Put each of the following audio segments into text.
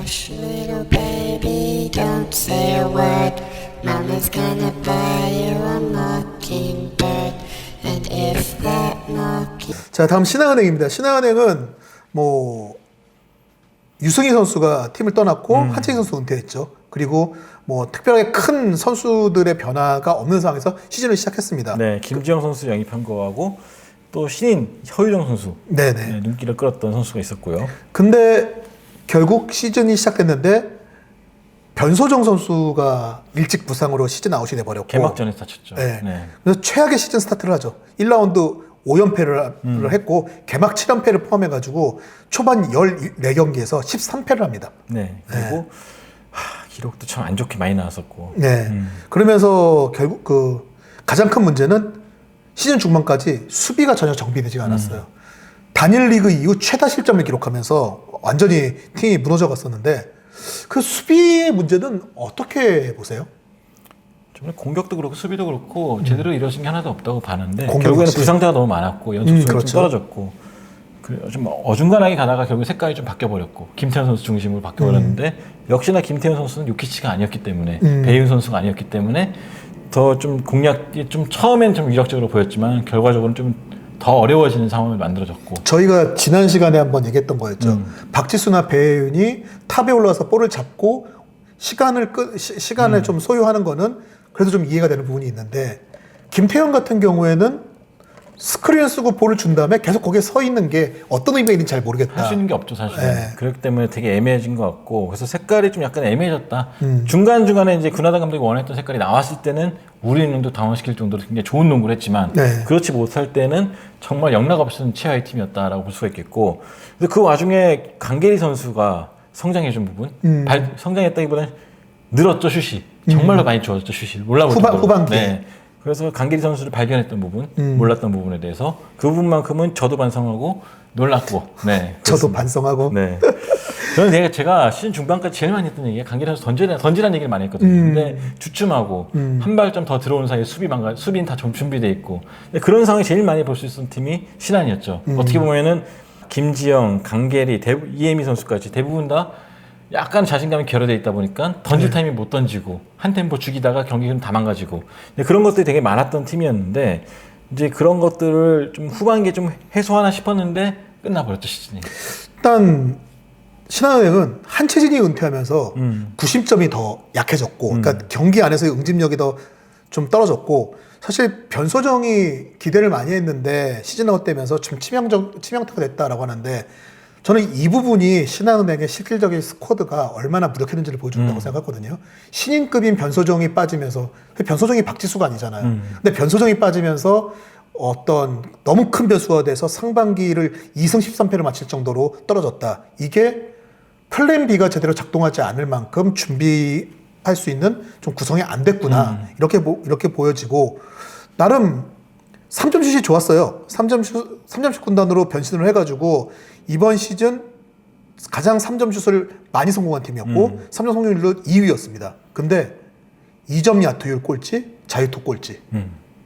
Hush, little baby, don't say a word. Mama's gonna buy you a mockingbird. And if that mocking... 자, 다음 신한은행입니다. 신한은행은 뭐 유승희 선수가 팀을 떠났고 한채희 선수 은퇴했죠. 그리고 뭐 특별하게 큰 선수들의 변화가 없는 상황에서 시즌을 시작했습니다. 네, 김지영 선수 영입한 거하고 또 신인 허유정 선수, 네네. 네, 눈길을 끌었던 선수가 있었고요. 근데 결국 시즌이 시작됐는데 변소정 선수가 일찍 부상으로 시즌 아웃이 돼버렸고 개막전에 다쳤죠. 네. 네. 그래서 최악의 시즌 스타트를 하죠. 1라운드 5연패를 했고 개막 7연패를 포함해가지고 초반 14경기에서 13패를 합니다. 네. 그리고 기록도 참 안 좋게 많이 나왔었고. 네. 그러면서 결국 그 가장 큰 문제는 시즌 중반까지 수비가 전혀 정비되지가 않았어요. 단일 리그 이후 최다 실점을 기록하면서 완전히 팀이 무너져 갔었는데 그 수비의 문제는 어떻게 보세요? 정말 공격도 그렇고 수비도 그렇고 제대로 이루어진 게 하나도 없다고 봤는데 공격 결국에는 없이. 부상자가 너무 많았고 연속성이 그렇죠. 좀 떨어졌고 좀 어중간하게 가다가 결국 색깔이 좀 바뀌어버렸고 김태현 선수 중심으로 바뀌어버렸는데 역시나 김태현 선수는 요키치가 아니었기 때문에 배윤 선수가 아니었기 때문에 더 좀 공략이 좀 처음엔 좀 위력적으로 보였지만 결과적으로는 좀 더 어려워지는 상황을 만들어졌고 저희가 지난 시간에 한번 얘기했던 거였죠. 박지수나 배윤이 탑에 올라와서 볼을 잡고 시간을 좀 소유하는 거는 그래도 좀 이해가 되는 부분이 있는데 김태현 같은 경우에는 스크린을 쓰고 볼을 준 다음에 계속 거기에 서 있는 게 어떤 의미가 있는지 잘 모르겠다. 할 수 있는 게 없죠 사실은. 네. 그렇기 때문에 되게 애매해진 것 같고 그래서 색깔이 좀 약간 애매해졌다. 중간중간에 이제 군하단 감독이 원했던 색깔이 나왔을 때는 우리는 또 당황시킬 정도로 굉장히 좋은 농구를 했지만 네. 그렇지 못할 때는 정말 영락 없는 최하위 팀이었다라고 볼 수가 있겠고 근데 그 와중에 강계리 선수가 성장해준 부분 성장했다기보다는 늘었죠 슛이 정말로 많이 좋아졌죠 슛이 몰라볼 정도로. 후반기에. 네. 그래서 강계리 선수를 발견했던 부분, 몰랐던 부분에 대해서 그 부분만큼은 저도 반성하고 놀랐고, 네. 저도 그렇습니다. 반성하고. 네. 저는 제가 시즌 중반까지 제일 많이 했던 얘기가 강계리 선수 던지라는 얘기를 많이 했거든요. 근데 주춤하고 한 발좀 더 들어오는 사이에 수비는 다 좀 준비돼 있고 근데 그런 상황이 제일 많이 볼 수 있었던 팀이 신한이었죠. 어떻게 보면은 김지영, 강계리, 이혜미 선수까지 대부분 다 약간 자신감이 결여돼 있다 보니까 던질 타임이 못 던지고 한 템포 죽이다가 경기가 다 망가지고 그런 것들이 되게 많았던 팀이었는데 이제 그런 것들을 좀 후반기에 좀 해소하나 싶었는데 끝나버렸죠 시즌이. 일단 신한은행은 한채진이 은퇴하면서 구심점이 더 약해졌고 그러니까 경기 안에서의 응집력이 더 좀 떨어졌고 사실 변소정이 기대를 많이 했는데 시즌 아웃 되면서 좀 치명타가 됐다라고 하는데 저는 이 부분이 신한은행의 실질적인 스쿼드가 얼마나 무력했는지를 보여준다고 생각하거든요. 신인급인 변소정이 빠지면서 변소정이 박지수가 아니잖아요. 근데 변소정이 빠지면서 어떤 너무 큰 변수가 돼서 상반기를 2승 13패를 마칠 정도로 떨어졌다. 이게 플랜 B가 제대로 작동하지 않을 만큼 준비할 수 있는 좀 구성이 안 됐구나. 이렇게 보여지고 나름 3점 슛이 좋았어요. 3점 슛 군단으로 변신을 해가지고 이번 시즌 가장 3점 슛을 많이 성공한 팀이었고 3점 성공률로 2위였습니다. 근데 2점 야투율 꼴찌, 자유투 꼴찌.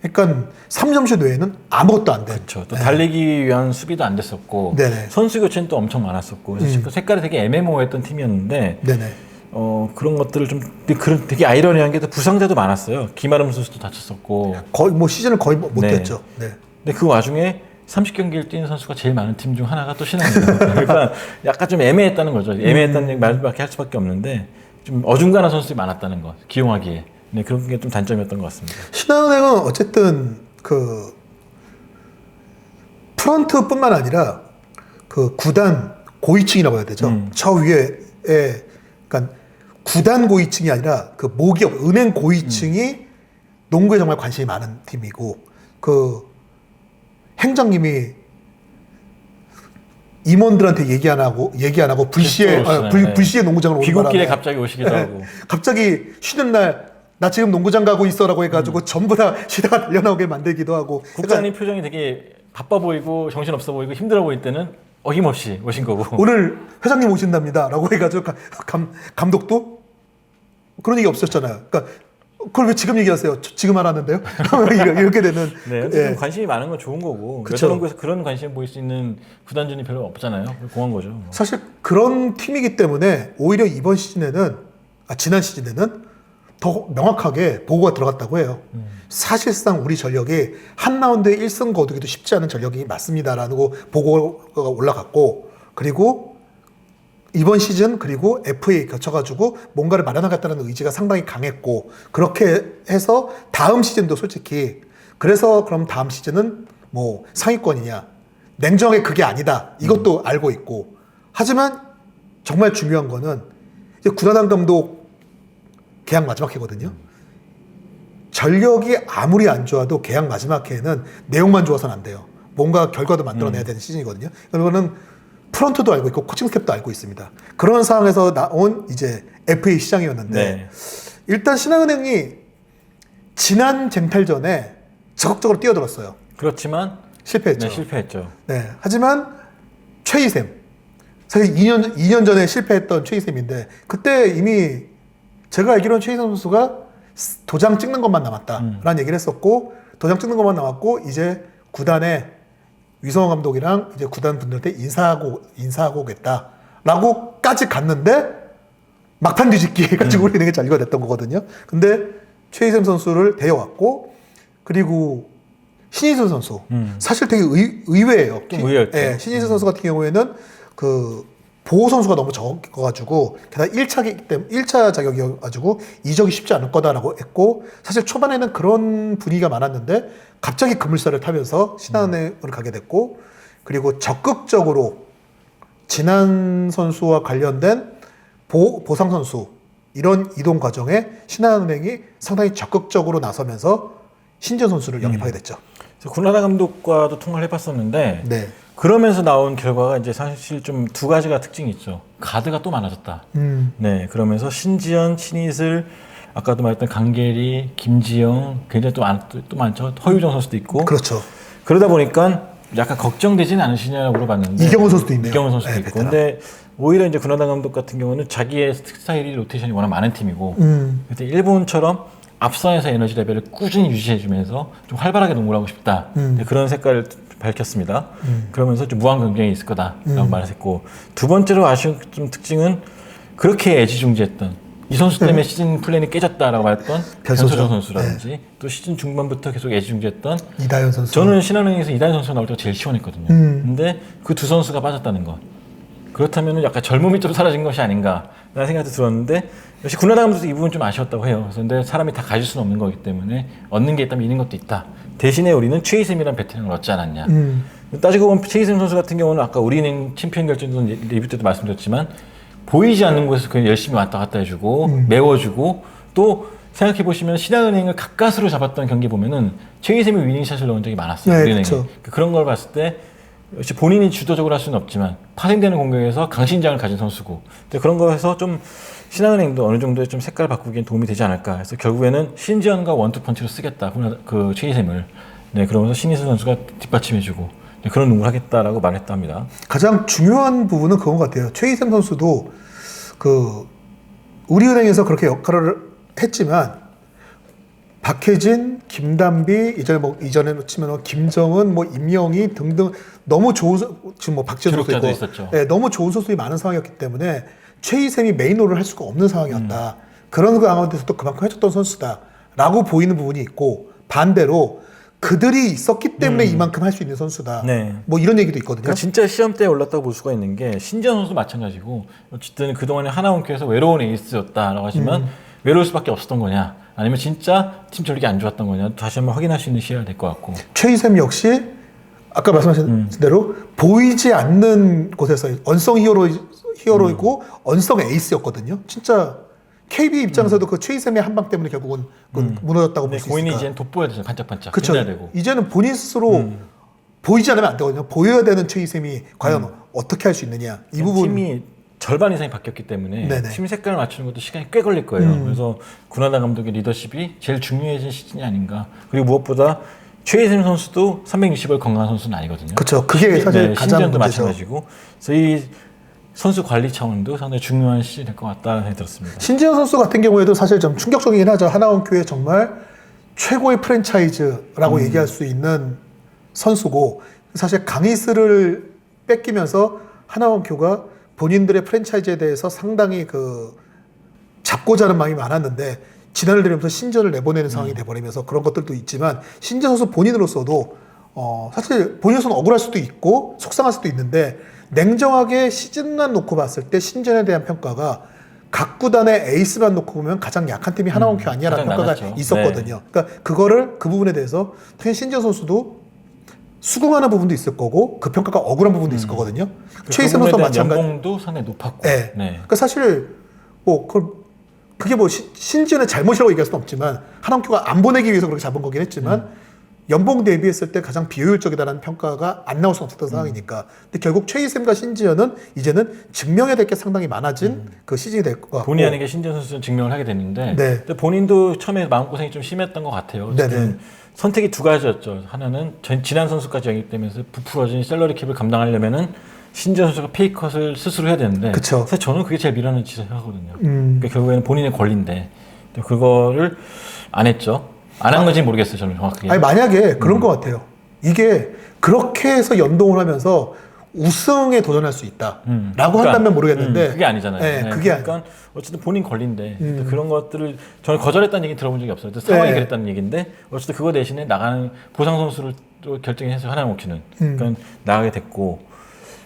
그러니까 3점 슛 외에는 아무것도 안 돼. 그렇죠. 또 달리기 위한 수비도 안 됐었고 네네. 선수 교체는 또 엄청 많았었고 그래서 그 색깔이 되게 애매모호했던 팀이었는데 네네. 그런 것들을 좀 되게 아이러니한 게 부상자도 많았어요. 김아름 선수도 다쳤었고 거의 뭐 시즌을 거의 못했죠. 네. 근데 그 와중에 30경기를 뛰는 선수가 제일 많은 팀 중 하나가 또 신한이에요. 그러니까 약간 좀 애매했다는 거죠. 애매했다는 말밖에 할 수밖에 없는데 좀 어중간한 선수들이 많았다는 거. 기용하기에. 네, 그런 게 좀 단점이었던 것 같습니다. 신한은행은 어쨌든 그 프런트뿐만 아니라 그 구단 고위층이라고 해야 되죠. 저 위에 그러니까 구단 고위층이 아니라 그 모기업 은행 고위층이 농구에 정말 관심이 많은 팀이고 그 행장님이 임원들한테 얘기 안 하고 불시에 농구장을 오는 귀국길에 바람에 갑자기 오시기도 하고 갑자기 쉬는 날 나 지금 농구장 가고 있어라고 해가지고 전부 다 쉬다가 달려나오게 만들기도 하고 국장님 표정이 되게 바빠 보이고 정신없어 보이고 힘들어 보일 때는 어김없이 오신 거고 오늘 회장님 오신답니다 라고 해가지고 감독도 그런 얘기 없었잖아요. 그러니까 그걸 왜 지금 얘기하세요? 지금 알았는데요? 이렇게 되는. 네, 근데 좀 관심이 많은 건 좋은 거고 그쵸. 여자농구에서 그런 관심을 보일 수 있는 구단주는 별로 없잖아요. 공한 거죠. 사실 그런 팀이기 때문에 오히려 이번 시즌에는 지난 시즌에는 더 명확하게 보고가 들어갔다고 해요. 사실상 우리 전력이 한 라운드에 1승 거두기도 쉽지 않은 전력이 맞습니다라고 보고가 올라갔고, 그리고 이번 시즌 그리고 FA 겹쳐가지고 뭔가를 마련하겠다는 의지가 상당히 강했고, 그렇게 해서 다음 시즌도 솔직히, 그래서 그럼 다음 시즌은 뭐 상위권이냐, 냉정하게 그게 아니다 이것도 알고 있고, 하지만 정말 중요한 거는 이제 구단한 감독 계약 마지막 해거든요. 전력이 아무리 안 좋아도 계약 마지막 해에는 내용만 좋아서는 안 돼요. 뭔가 결과도 만들어내야 되는 시즌이거든요. 그거는 프런트도 알고 있고 코칭 스텝도 알고 있습니다. 그런 상황에서 나온 이제 FA 시장이었는데, 네. 일단 신한은행이 지난 쟁탈전에 적극적으로 뛰어들었어요. 그렇지만 실패했죠. 네, 실패했죠. 네. 하지만 최희샘, 사실 2년 전에 실패했던 최희샘인데, 그때 이미 제가 알기로는 최희샘 선수가 도장 찍는 것만 남았다라는 얘기를 했었고, 도장 찍는 것만 남았고 이제 구단에 위성호 감독이랑 이제 구단 분들한테 인사하고 오겠다라고까지 갔는데 막판 뒤집기 해가지고 우리 되게 잔류가 됐던 거거든요. 근데 최희샘 선수를 데려왔고, 그리고 신희선 선수 사실 되게 의외예요. 좀 의외였죠. 네, 신희선 선수 같은 경우에는 그 보호 선수가 너무 적어가지고, 게다가 1차기 때문에 1차 자격이어가지고 이적이 쉽지 않을 거다라고 했고, 사실 초반에는 그런 분위기가 많았는데 갑자기 급물살을 타면서 신한은행을 가게 됐고, 그리고 적극적으로 진한 선수와 관련된 보상 선수 이런 이동 과정에 신한은행이 상당히 적극적으로 나서면서 신지현 선수를 영입하게 됐죠. 그래서 군하나 감독과도 통화를 해봤었는데 네. 그러면서 나온 결과가 이제 사실 좀 두 가지가 특징이 있죠. 가드가 또 많아졌다. 네, 그러면서 신지현, 신이슬, 아까도 말했던 강계리, 김지영, 굉장히 또 많죠. 허유정 선수도 있고. 그렇죠. 그러다 보니까 약간 걱정되지는 않으시냐고 물어봤는데 이경훈 선수도 있네요. 이경훈 선수도 네, 있고. 베테랑. 근데 오히려 이제 군하나 감독 같은 경우는 자기의 스타일이 로테이션이 워낙 많은 팀이고, 그래서 일본처럼 앞선에서 에너지 레벨을 꾸준히 유지해주면서 좀 활발하게 농구를 하고 싶다. 그런 색깔을 밝혔습니다. 그러면서 좀 무한 경쟁이 있을 거다라고 말했고, 두 번째로 아쉬운 좀 특징은 그렇게 애지중지했던 이 선수 때문에 시즌 플랜이 깨졌다라고 말했던 변소정 선수라든지 또 시즌 중반부터 계속 애지중지했던 이다현 선수. 저는 신한은행에서 이다현 선수가 나올 때가 제일 시원했거든요. 근데 그 두 선수가 빠졌다는 것. 그렇다면 약간 젊음이 좀 사라진 것이 아닌가라는 생각도 들었는데, 역시 군하나 감독도 이 부분 좀 아쉬웠다고 해요. 그런데 사람이 다 가질 수는 없는 거기 때문에 얻는 게 있다면 잃는 것도 있다. 대신에 우리는 최희샘이라는 베테랑을 얻지 않았냐. 따지고 보면 최희샘 선수 같은 경우는 아까 우리은행 챔피언 결정전 리뷰 때도 말씀드렸지만 보이지 않는 곳에서 그냥 열심히 왔다 갔다 해주고 메워주고, 또 생각해보시면 신한은행을 가까스로 잡았던 경기 보면은 최희샘이 위닝샷을 넣은 적이 많았어요. 네, 우리은행이. 그렇죠. 그런 걸 봤을 때 역시 본인이 주도적으로 할 수는 없지만 파생되는 공격에서 강신장을 가진 선수고, 근데 그런 거에서 좀 신한은행도 어느 정도의 좀 색깔 바꾸기엔 도움이 되지 않을까 해서 결국에는 신지현과 원투펀치로 쓰겠다 그 최희샘을. 네, 그러면서 신희슬 선수가 뒷받침해주고, 네, 그런 농구를 하겠다라고 말했다 합니다. 가장 중요한 부분은 그건 것 같아요. 최희샘 선수도 그 우리은행에서 그렇게 역할을 했지만 박혜진, 김단비, 이전에 치면 김정은, 임영희 등등 너무 좋은 지금 박지현 선수 있고, 있었죠. 네, 너무 좋은 선수들이 많은 상황이었기 때문에 최희샘이 메인롤을 할 수가 없는 상황이었다. 그런 가운데서도 그만큼 해줬던 선수다라고 보이는 부분이 있고, 반대로 그들이 있었기 때문에 이만큼 할 수 있는 선수다. 네. 뭐 이런 얘기도 있거든요. 그러니까 진짜 시험대에 올랐다고 볼 수가 있는 게 신지현 선수도 마찬가지고, 어쨌든 그동안에 하나원큐에서 외로운 에이스였다라고 하지만 외로울 수밖에 없었던 거냐, 아니면 진짜 팀 전력이 안 좋았던 거냐, 다시 한번 확인할 수 있는 시간이 될 것 같고. 최희샘 역시 아까 말씀하신 대로 보이지 않는 곳에서 언성 히어로이고 언성 에이스였거든요. 진짜 KB 입장에서도 그 최희샘의 한방 때문에 결국은 무너졌다고 볼 수 있으니까. 고인이 이제는 돋보여야 되잖아요. 반짝반짝. 그렇죠. 빛나야 되고. 이제는 본인 스스로 보이지 않으면 안 되거든요. 보여야 되는 최희샘이 과연 어떻게 할 수 있느냐. 이 부분. 팀이 절반 이상이 바뀌었기 때문에 네네. 팀 색깔을 맞추는 것도 시간이 꽤 걸릴 거예요. 그래서 군하나 감독의 리더십이 제일 중요해진 시즌이 아닌가. 그리고 무엇보다 최희샘 선수도 360을 건강한 선수는 아니거든요. 그렇죠. 그게 사실 네, 가장 신지현도 문제죠. 마찬가지고. 그래서 이 선수 관리 차원도 상당히 중요한 시즌이 될 것 같다는 생각이 들었습니다. 신지현 선수 같은 경우에도 사실 좀 충격적이긴 하죠. 하나원큐의 정말 최고의 프랜차이즈라고 얘기할 수 있는 선수고 사실 강희슬을 뺏기면서 하나원큐가 본인들의 프랜차이즈에 대해서 상당히 잡고자 하는 마음이 많았는데 지난을 들으면서 신지현을 내보내는 상황이 돼버리면서 그런 것들도 있지만 신지현 선수 본인으로서도 사실 본인으로서는 억울할 수도 있고 속상할 수도 있는데 냉정하게 시즌만 놓고 봤을 때 신지현에 대한 평가가 각 구단의 에이스만 놓고 보면 가장 약한 팀이 하나원큐 아니야라는 평가가 많았죠. 있었거든요. 그러니까 그 부분에 대해서 당연히 신지현 선수도 수긍하는 부분도 있을 거고 그 평가가 억울한 부분도 있을 거거든요. 최희승 선수도 마찬가지. 연봉도 상당히 높았고. 네. 네. 그러니까 사실 그게 신지현의 잘못이라고 얘기할 수는 없지만 하나원큐가 안 보내기 위해서 그렇게 잡은 거긴 했지만 연봉 대비했을 때 가장 비효율적이다라는 평가가 안 나올 수 없었던 상황이니까. 근데 결국 최희샘과 신지현은 이제는 증명해야 될 게 상당히 많아진 그 시즌이 될 것 같고. 본의 아니게 신지현 선수는 증명을 하게 됐는데 네. 근데 본인도 처음에 마음고생이 좀 심했던 것 같아요. 어쨌든 선택이 두 가지였죠. 하나는 지난 선수까지 영입되면서 부풀어진 셀러리 캡을 감당하려면은 신지현 선수가 페이컷을 스스로 해야 되는데 그쵸. 사실 저는 그게 제일 미련한 짓을 하거든요. 그러니까 결국에는 본인의 권리인데 그거를 안 했죠. 안 한 건지 모르겠어요. 저는 정확하게. 아니 만약에 그런 것 같아요. 이게 그렇게 해서 연동을 하면서 우승에 도전할 수 있다라고 한다면 모르겠는데 그게 아니잖아요. 네, 그게 그러니까 어쨌든 본인 권리인데 그런 것들을 저는 거절했다는 얘기 들어본 적이 없어요. 상황이 네. 그랬다는 얘기인데 어쨌든 그거 대신에 나가는 보상 선수를 또 결정해서 하나원큐는 그러니까 나가게 됐고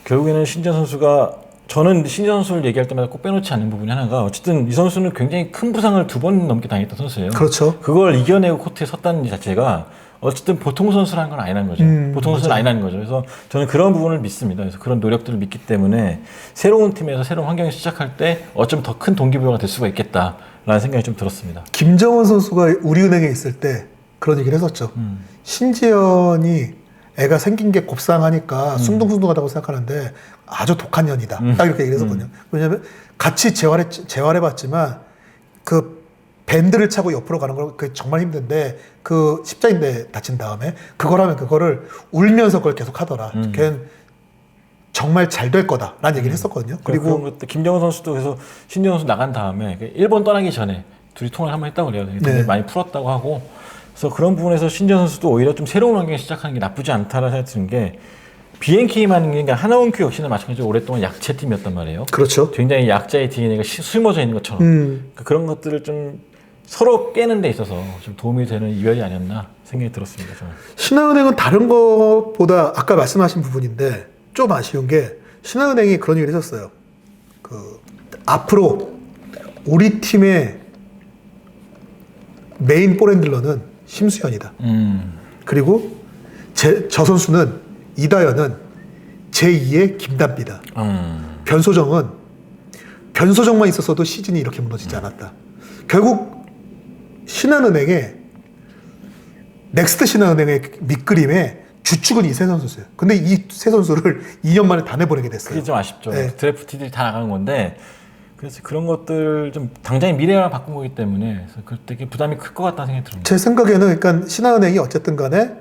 결국에는 신지현 선수가 저는 신지현 선수를 얘기할 때마다 꼭 빼놓지 않는 부분이 하나가 어쨌든 이 선수는 굉장히 큰 부상을 2번 넘게 당했던 선수예요. 그렇죠. 그걸 이겨내고 코트에 섰다는 자체가 어쨌든 보통 선수라는 건 아니라는 거죠. 보통 선수는 아니라는 거죠. 그래서 저는 그런 부분을 믿습니다. 그래서 그런 노력들을 믿기 때문에 새로운 팀에서 새로운 환경에서 시작할 때 어쩌면 더 큰 동기부여가 될 수가 있겠다라는 생각이 좀 들었습니다. 김정은 선수가 우리은행에 있을 때 그런 얘기를 했었죠. 신지현이 애가 생긴 게 곱상하니까 숭둥숭둥하다고 생각하는데 아주 독한 년이다. 딱 이렇게 얘기를 했었거든요. 왜냐하면 같이 재활해봤지만 그 밴드를 차고 옆으로 가는 거 그게 정말 힘든데 그 십자인대 다친 다음에 그걸 하면 그거를 울면서 그걸 계속 하더라. 걔는 정말 잘 될 거다라는 얘기를 했었거든요. 그리고 그때 김정은 선수도 그래서 신지현 선수 나간 다음에 일본 떠나기 전에 둘이 통화를 한번 했다고 그래요. 되게 많이 풀었다고 하고 그래서 그런 부분에서 신지현 선수도 오히려 좀 새로운 환경에 시작하는 게 나쁘지 않다라는 생각이 드는 게 BNK만 있는 게 하나원큐 역시나 마찬가지로 오랫동안 약체팀이었단 말이에요. 그렇죠. 굉장히 약자의 DNA가 숨어져 있는 것처럼 그러니까 그런 것들을 좀 서로 깨는 데 있어서 좀 도움이 되는 이별이 아니었나 생각이 들었습니다. 저는. 신한은행은 다른 것보다 아까 말씀하신 부분인데 좀 아쉬운 게 신한은행이 그런 얘기를 했었어요. 앞으로 우리 팀의 메인 볼핸들러는 심수현이다. 그리고 저 선수는 이다현은 제2의 김단비다. 변소정만 있었어도 시즌이 이렇게 무너지지 않았다. 결국 신한은행의 넥스트 신한은행의 밑그림에 주축은 이 세 선수였어요. 근데 이 세 선수를 2년 만에 다 내보내게 됐어요. 그게 좀 아쉽죠. 네. 드래프트들이 다 나간 건데 그래서 그런 것들 좀 당장의 미래를 바꾼 거기 때문에 그래서 되게 부담이 클 것 같다는 생각이 듭니다. 제 생각에는 그러니까 신한은행이 어쨌든 간에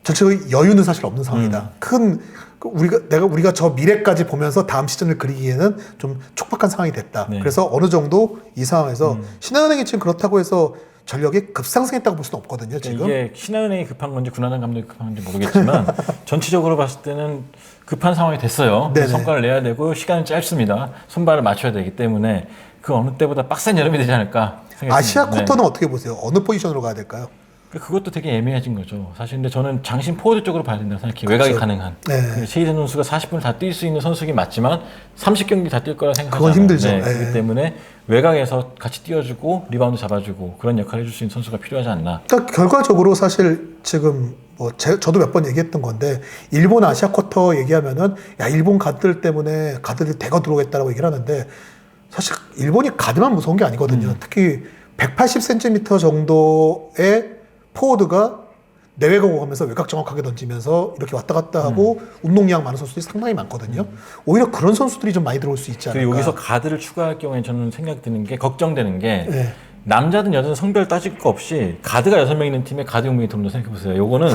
전체적으로 여유는 사실 없는 상황이다. 우리가 저 미래까지 보면서 다음 시즌을 그리기에는 좀 촉박한 상황이 됐다. 네. 그래서 어느 정도 이 상황에서 신한은행이 지금 그렇다고 해서 전력이 급상승했다고 볼 수는 없거든요. 지금 이게 신한은행이 급한 건지 군하단 감독이 급한 건지 모르겠지만 전체적으로 봤을 때는 급한 상황이 됐어요. 네네. 성과를 내야 되고 시간은 짧습니다. 손발을 맞춰야 되기 때문에 그 어느 때보다 빡센 여름이 되지 않을까 생각합니다. 아시아 쿼터는 어떻게 보세요? 어느 포지션으로 가야 될까요? 그것도 되게 애매해진 거죠. 사실 근데 저는 장신 포워드 쪽으로 봐야 된다고 생각해요. 외곽이 가능한. 네. 최희선 선수가 40분을 다 뛸 수 있는 선수긴 맞지만 30경기 다 뛸 거라 생각하지 그건 않아요. 힘들죠. 네, 네. 그렇기 때문에 외곽에서 같이 띄워주고 리바운드 잡아주고 그런 역할을 해줄 수 있는 선수가 필요하지 않나. 그러니까 결과적으로 사실 지금 저도 몇 번 얘기했던 건데 일본 아시아 쿼터 얘기하면은 야 일본 가드들 때문에 가드들이 대거 들어오겠다라고 얘기를 하는데 사실 일본이 가드만 무서운 게 아니거든요. 특히 180cm 정도의 포워드가 내외곽 오가면서 외곽 정확하게 던지면서 이렇게 왔다 갔다 하고 운동량 많은 선수들이 상당히 많거든요. 오히려 그런 선수들이 좀 많이 들어올 수 있지 않을까. 그리고 여기서 가드를 추가할 경우에 저는 생각이 드는 게 걱정되는 게 네. 남자든 여자든 성별 따질 거 없이 가드가 6명 있는 팀에 가드 6명이 들어온다 생각해보세요. 요거는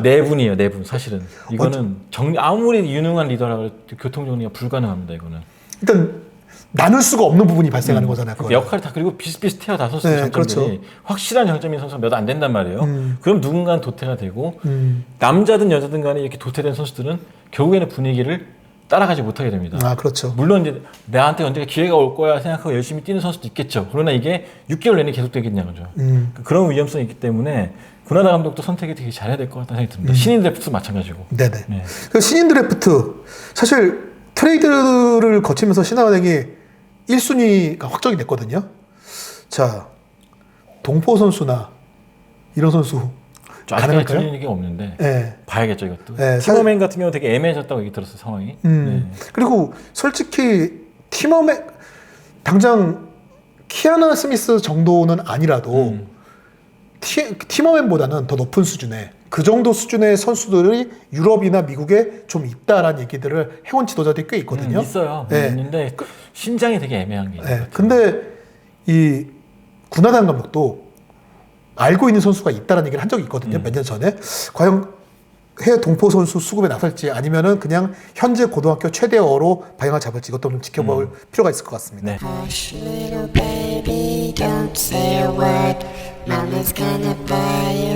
내분이에요, 내분. 사실은 이거는 아무리 유능한 리더라고 해도 교통정리가 불가능합니다. 이거는 일단 나눌 수가 없는 부분이 발생하는 거잖아요. 그거는. 역할이 다 그리고 비슷비슷해요. 다 선수들 네, 장점들이 그렇죠. 확실한 장점인 선수가 몇 안 된단 말이에요. 그럼 누군가는 도태가 되고 남자든 여자든 간에 이렇게 도태된 선수들은 결국에는 분위기를 따라가지 못하게 됩니다. 아, 그렇죠. 물론 이제 나한테 언제가 기회가 올 거야 생각하고 열심히 뛰는 선수도 있겠죠. 그러나 이게 6개월 내내 계속 되겠냐죠. 그런 위험성이 있기 때문에 구나다 감독도 선택이 되게 잘해야 될 것 같다는 생각이 듭니다. 신인 드래프트도 마찬가지고. 네네. 네. 그 신인 드래프트 사실 트레이드를 거치면서 신한은행이 1순위가 확정이 됐거든요. 자, 동포 선수나 이런 선수 아직까지 가능할까요? 들리는 얘기가 없는데 네. 봐야겠죠 이것도. 네, 팀워맨 같은 경우 되게 애매해졌다고 얘기 들었어요 상황이. 네. 그리고 솔직히 팀워맨 당장 키아나 스미스 정도는 아니라도 팀워맨보다는 더 높은 수준의 그 정도 수준의 선수들이 유럽이나 미국에 좀 있다라는 얘기들을 해온 지도자들이 꽤 있거든요. 있어요. 네. 있는데 신장이 되게 애매한 게 있는 것 네. 같아요. 근데 이 구나단 감독도 알고 있는 선수가 있다는 얘기를 한 적이 있거든요. 몇 년 전에. 과연 해외 동포 선수 수급에 나설지 아니면은 그냥 현재 고등학교 최대어로 방향을 잡을지 이것도 좀 지켜볼 필요가 있을 것 같습니다. 네. Hush, little baby, don't say a word. Mama's gonna buy you